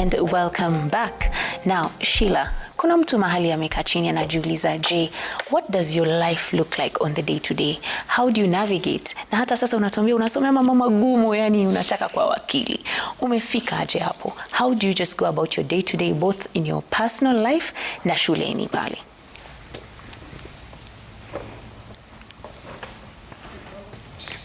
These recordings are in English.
and welcome back. Now, Sheila, kuna mtu mahali amekaa chini anajiuliza, je, what does your life look like on the day to day? How do you navigate? Na hata sasa unatuambia unasomea mambo magumu, yani unataka kwa wakili. Umefika aje hapo? How do you just go about your day to day, both in your personal life na shuleni pale?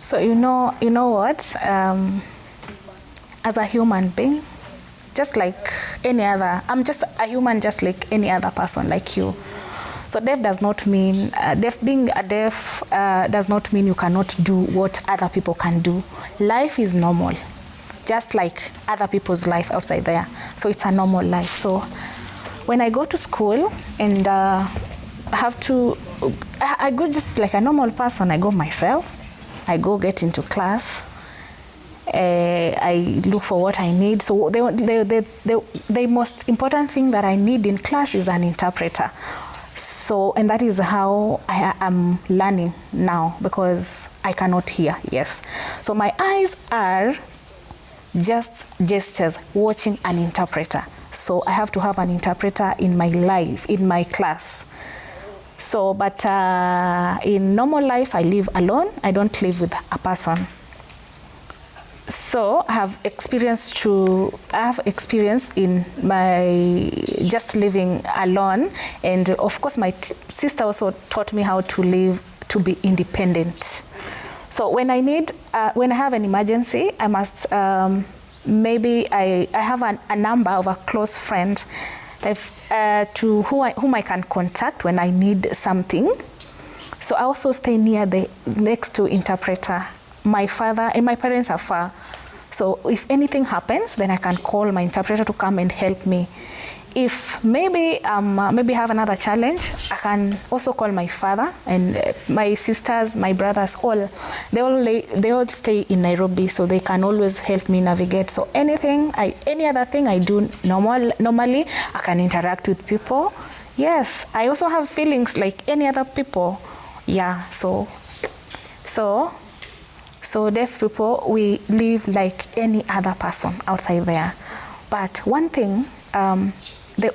So you know what? As a human being, just like any other, I'm just a human, just like any other person like you. So deaf does not mean being a deaf does not mean you cannot do what other people can do. Life is normal, just like other people's life outside there. So it's a normal life. So when I go to school and I go just like a normal person. I go myself. I go get into class. I look for what I need. So the most important thing that I need in class is an interpreter. So, and that is how I am learning now, because I cannot hear, yes. So my eyes are just gestures, watching an interpreter. So I have to have an interpreter in my life, in my class. So, but in normal life, I live alone. I don't live with a person. So I have experience in my just living alone, and of course my sister also taught me how to live, to be independent. So when I have an emergency, I must maybe I have a number of a close friend to whom I can contact when I need something. So I also stay next to interpreter. My father and my parents are far. So if anything happens, then I can call my interpreter to come and help me. If maybe have another challenge, I can also call my father and my sisters, my brothers, they all stay in Nairobi, so they can always help me navigate. So any other thing I do normally, I can interact with people. Yes, I also have feelings like any other people. Yeah, so deaf people, we live like any other person outside there. But one thing,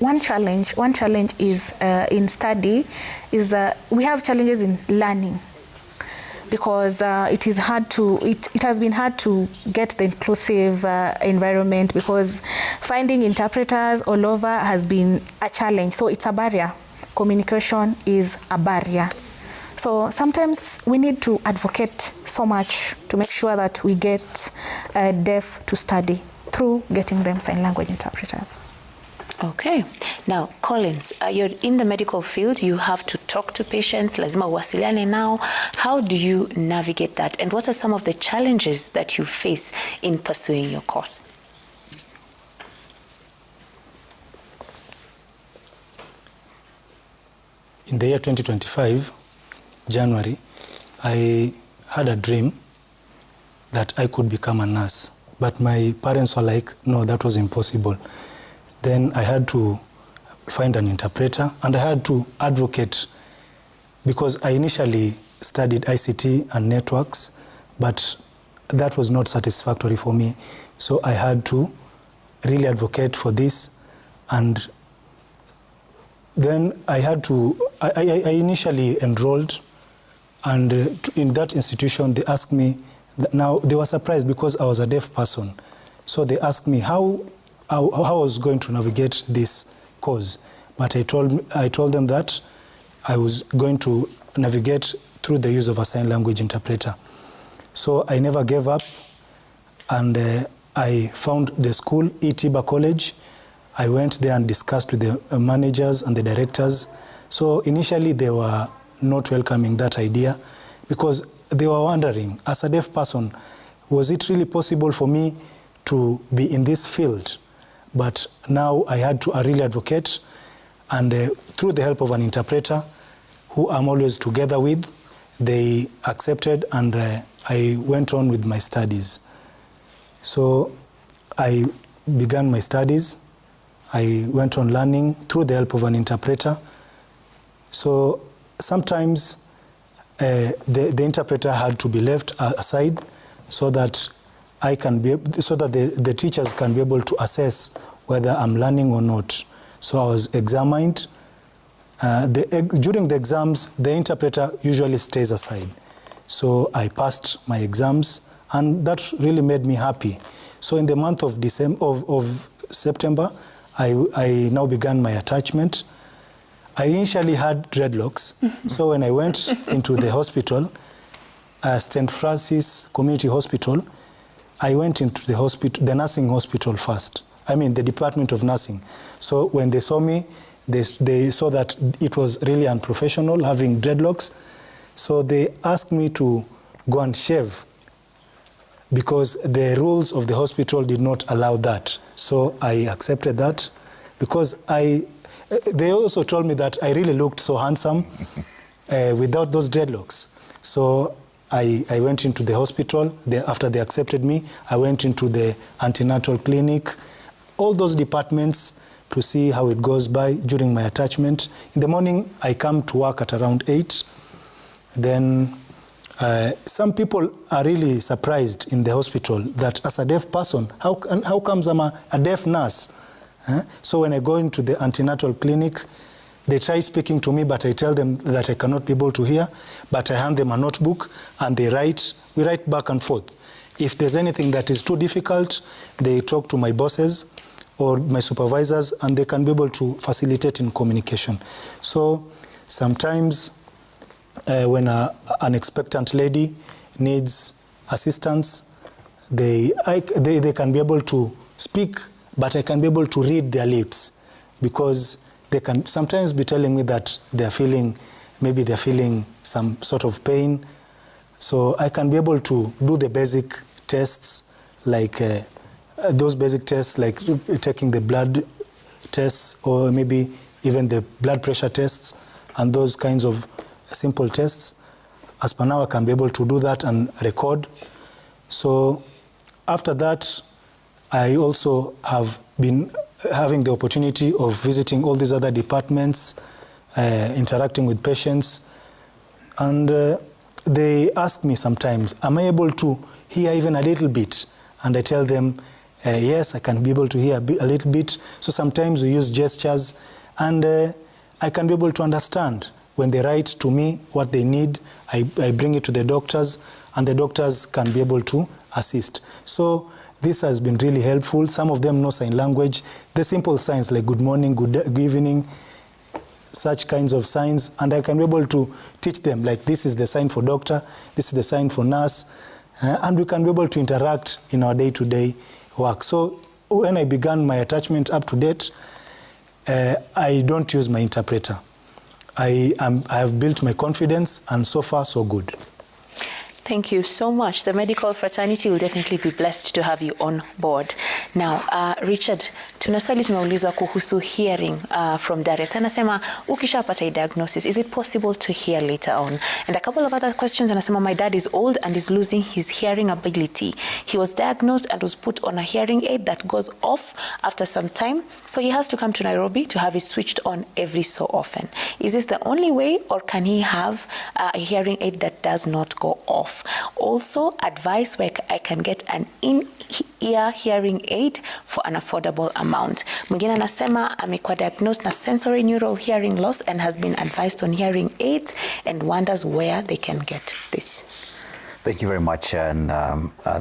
one challenge is in study is we have challenges in learning, because it has been hard to get the inclusive environment, because finding interpreters all over has been a challenge. So it's a barrier. Communication is a barrier. So sometimes we need to advocate so much to make sure that we get deaf to study through getting them sign language interpreters. Okay. Now, Collins, you're in the medical field. You have to talk to patients. Lazima uwasiliane nao. How do you navigate that? And what are some of the challenges that you face in pursuing your course? In the year 2025, January, I had a dream that I could become a nurse, but my parents were like, no, that was impossible. Then I had to find an interpreter, and I had to advocate, because I initially studied ICT and networks, but that was not satisfactory for me. So I had to really advocate for this, and then I initially enrolled. And in that institution, they asked me, now they were surprised because I was a deaf person. So they asked me how I was going to navigate this course. But I told them that I was going to navigate through the use of a sign language interpreter. So I never gave up, and I found the school, Itiba College. I went there and discussed with the managers and the directors. So initially they were not welcoming that idea, because they were wondering, as a deaf person, was it really possible for me to be in this field? But now I had to really advocate, and through the help of an interpreter, who I'm always together with, they accepted, and I went on with my studies. So I began my studies. I went on learning through the help of an interpreter. So sometimes the interpreter had to be left aside, so that the teachers can be able to assess whether I'm learning or not. So I was examined. During the exams, the interpreter usually stays aside. So I passed my exams, and that really made me happy. So in the month of September, I now began my attachment. I initially had dreadlocks. So when I went into the hospital, St. Francis Community Hospital, I went into the nursing hospital first. I mean, the Department of Nursing. So when they saw me, they saw that it was really unprofessional having dreadlocks. So they asked me to go and shave because the rules of the hospital did not allow that. So I accepted that because they also told me that I really looked so handsome without those dreadlocks. So I went into the hospital. After they accepted me, I went into the antenatal clinic, all those departments to see how it goes by during my attachment. In the morning, I come to work at around 8. Then some people are really surprised in the hospital that as a deaf person, how comes I'm a deaf nurse? So when I go into the antenatal clinic, they try speaking to me, but I tell them that I cannot be able to hear, but I hand them a notebook and we write back and forth. If there's anything that is too difficult, they talk to my bosses or my supervisors, and they can be able to facilitate in communication. So sometimes when an expectant lady needs assistance, they can be able to speak, but I can be able to read their lips, because they can sometimes be telling me that maybe they're feeling some sort of pain. So I can be able to do the basic tests, like those basic tests, like taking the blood tests, or maybe even the blood pressure tests, and those kinds of simple tests. As per now, I can be able to do that and record. So after that, I also have been having the opportunity of visiting all these other departments, interacting with patients, and they ask me sometimes, am I able to hear even a little bit? And I tell them, yes, I can be able to hear a little bit. So sometimes we use gestures, and I can be able to understand. When they write to me what they need, I bring it to the doctors, and the doctors can be able to assist. So this has been really helpful. Some of them know sign language, the simple signs like good morning, good evening, such kinds of signs, and I can be able to teach them, like, this is the sign for doctor, this is the sign for nurse, and we can be able to interact in our day-to-day work. So when I began my attachment up to date, I don't use my interpreter. I have built my confidence, and so far so good. Thank you so much. The medical fraternity will definitely be blessed to have you on board. Now, Richard, tuna swali tumeulizwa kuhusu hearing from Darius. Anasema, ukishapata diagnosis, is it possible to hear later on? And a couple of other questions. Anasema, my dad is old and is losing his hearing ability. He was diagnosed and was put on a hearing aid that goes off after some time. So he has to come to Nairobi to have it switched on every so often. Is this the only way, or can he have a hearing aid that does not go off? Also, advice where I can get an in-ear hearing aid for an affordable amount. Mwingine anasema amekuwa diagnosed na sensory neural hearing loss and has been advised on hearing aids and wonders where they can get this. Thank you very much, and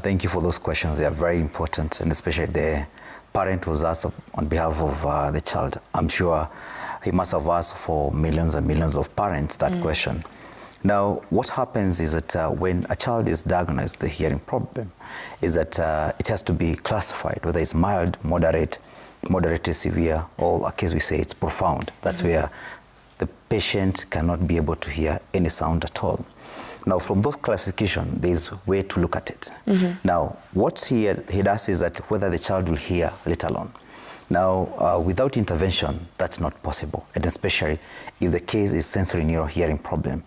thank you for those questions. They are very important, and especially the parent was asked on behalf of the child. I'm sure he must have asked for millions and millions of parents that question. Now, what happens is that when a child is diagnosed with a hearing problem, is that it has to be classified, whether it's mild, moderate to severe, or a case we say it's profound. That's where the patient cannot be able to hear any sound at all. Now, from those classification, there's a way to look at it. Now, what he does is that whether the child will hear later on. Now, without intervention, that's not possible, and especially if the case is sensory neural hearing problem.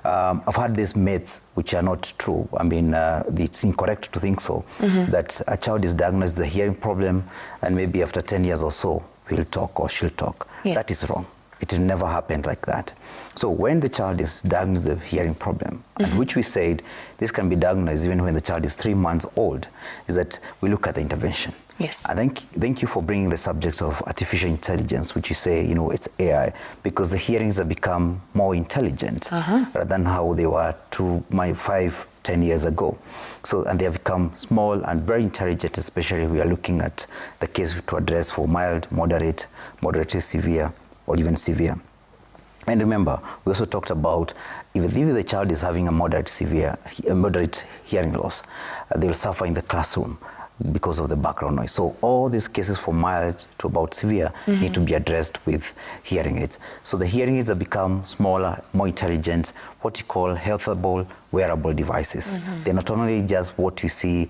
I've had these myths which are not true. I mean, it's incorrect to think so, that a child is diagnosed with a hearing problem and maybe after 10 years or so, he'll talk or she'll talk. Yes. That is wrong. It never happened like that. So when the child is diagnosed with a hearing problem, and which we said this can be diagnosed even when the child is 3 months old, is that we look at the intervention. Yes. I thank you for bringing the subject of artificial intelligence, which you say, it's AI, because the hearings have become more intelligent rather than how they were 5-10 years ago. So, and they have become small and very intelligent, especially we are looking at the case to address for mild, moderately severe, or even severe. And remember, we also talked about if the child is having a moderate hearing loss, they will suffer in the classroom because of the background noise. So all these cases from mild to about severe need to be addressed with hearing aids. So the hearing aids have become smaller, more intelligent, what you call healthable, wearable devices. They're not only just what you see,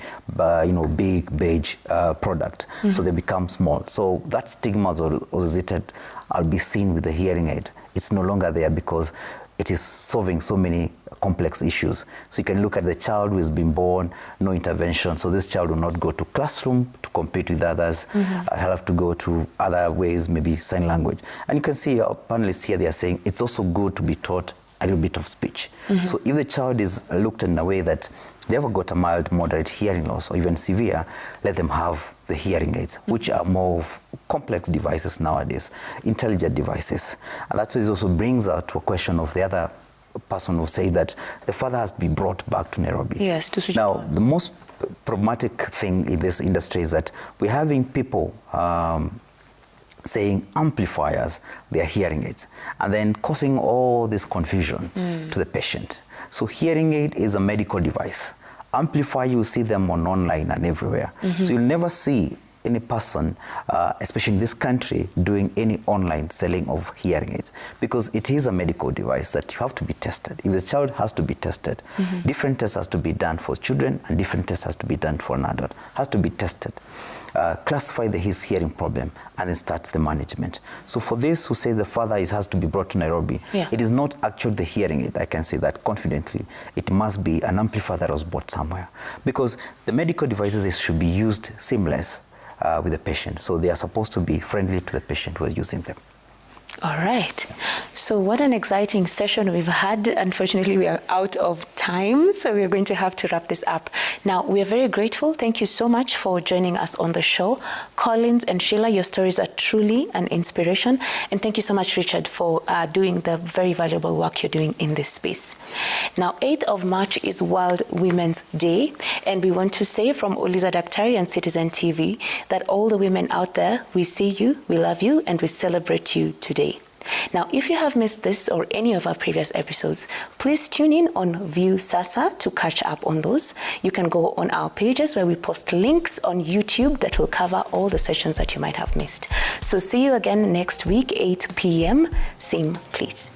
big beige product. So they become small. So that stigma associated, I'll be seen with the hearing aid. It's no longer there because it is solving so many complex issues. So you can look at the child who has been born, no intervention. So this child will not go to classroom to compete with others. He'll have to go to other ways, maybe sign language. And you can see our panelists here, they are saying it's also good to be taught a little bit of speech. So if the child is looked in a way that they ever got a mild, moderate hearing loss or even severe, let them have the hearing aids, which are more of complex devices nowadays, intelligent devices. And that also brings out to a question of the other person who say that the father has to be brought back to Nairobi. Yes, to switch. Now, the most problematic thing in this industry is that we're having people saying amplifiers, they are hearing aids, and then causing all this confusion to the patient. So hearing aid is a medical device. Amplifier, you see them online and everywhere. So you'll never see any person, especially in this country, doing any online selling of hearing aids, because it is a medical device that you have to be tested. If the child has to be tested, different tests has to be done for children and different tests has to be done for an adult. Has to be tested, classify his hearing problem, and then start the management. So for this who say the father has to be brought to Nairobi, it is not actually the hearing aid. I can say that confidently. It must be an amplifier that was bought somewhere, because the medical devices should be used seamless with the patient. So they are supposed to be friendly to the patient who is using them. All right. So what an exciting session we've had. Unfortunately, we are out of time, so we're going to have to wrap this up. Now, we are very grateful. Thank you so much for joining us on the show. Collins and Sheila, your stories are truly an inspiration. And thank you so much, Richard, for doing the very valuable work you're doing in this space. Now, 8th of March is World Women's Day. And we want to say from Uliza, Daktari and Citizen TV that all the women out there, we see you, we love you, and we celebrate you today. Now, if you have missed this or any of our previous episodes, please tune in on View Sasa to catch up on those. You can go on our pages where we post links on YouTube that will cover all the sessions that you might have missed. So see you again next week, 8 p.m. Same place.